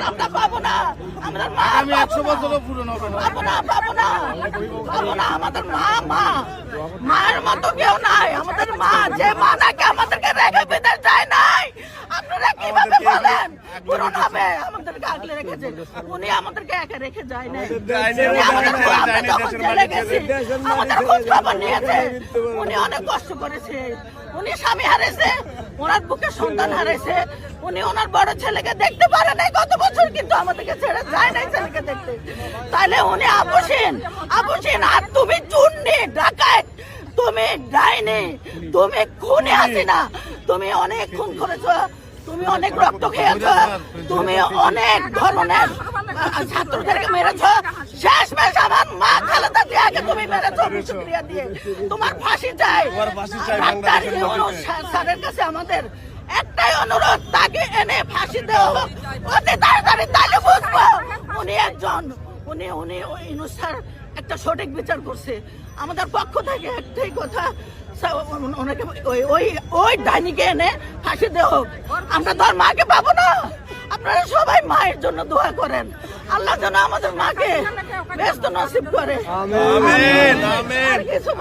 আমরা পাবো না, আমাদের মা আমি 100 বছরও পূরণ হবে না। পাবো না, পাবো না, পাবো না। আমাদের মা মায়ের মতো কেউ নাই। আমাদের মা, যে মা নাকি আমাদেরকে রেখে বিদেশ যায় নাই, আপনারা কিভাবে বলেন পূরণ হবে? আমাদেরকে আগলে রেখেছে, উনি আমাদেরকে একা রেখে যায় নাই। উনি আমাদের আমরা যখন জেলে গেছি, আমাদের খোঁজ খবর নিয়েছে। উনি অনেক কষ্ট করেছে। উনি স্বামী হারিয়েছে, ওনার বুকে সন্তান হারিয়েছে। উনি ওনার বড় ছেলেকে দেখতে পারে নাই গত বছর, কিন্তু আমাদেরকে ছেড়ে যায় নাই ছেলেকে দেখতে। তাহলে উনি আপসীন। আর তুমি চুন্নি, ডাকাত, তুমি ডাইনি, তুমি খুনি হাসিনা। তুমি অনেক খুন করেছো, তুমি অনেক রক্ত খেয়েছো, তুমি অনেক ধরনের ছাত্রদেরকে মেরেছো। শেষমেশ আমার মা খালেদা জিয়াকে তুমি মেরেছো বিষক্রিয়া দিয়ে। তোমার ফাঁসি চাই। ডাক্তার ইউনূস স্যারের কাছে আমাদের একটাই অনুরোধ, তাকে এনে ফাঁসি দেওয়া হোক অতি তাড়াতাড়ি, তাহলে বুঝবো উনি ইউনূস স্যার একটা সঠিক বিচার করছে। আমাদের পক্ষ থেকে একটাই কথা, ওনাকে ওই ডাইনিকে এনে ফাঁসি দেওয়া হোক। আমরা তো আর মাকে পাবো না। আপনারা সবাই মায়ের জন্য দোয়া করেন, আল্লাহ যেন আমাদের মাকে ব্যস্ত নসিব করে। আমিন, আমিন। আর কিছু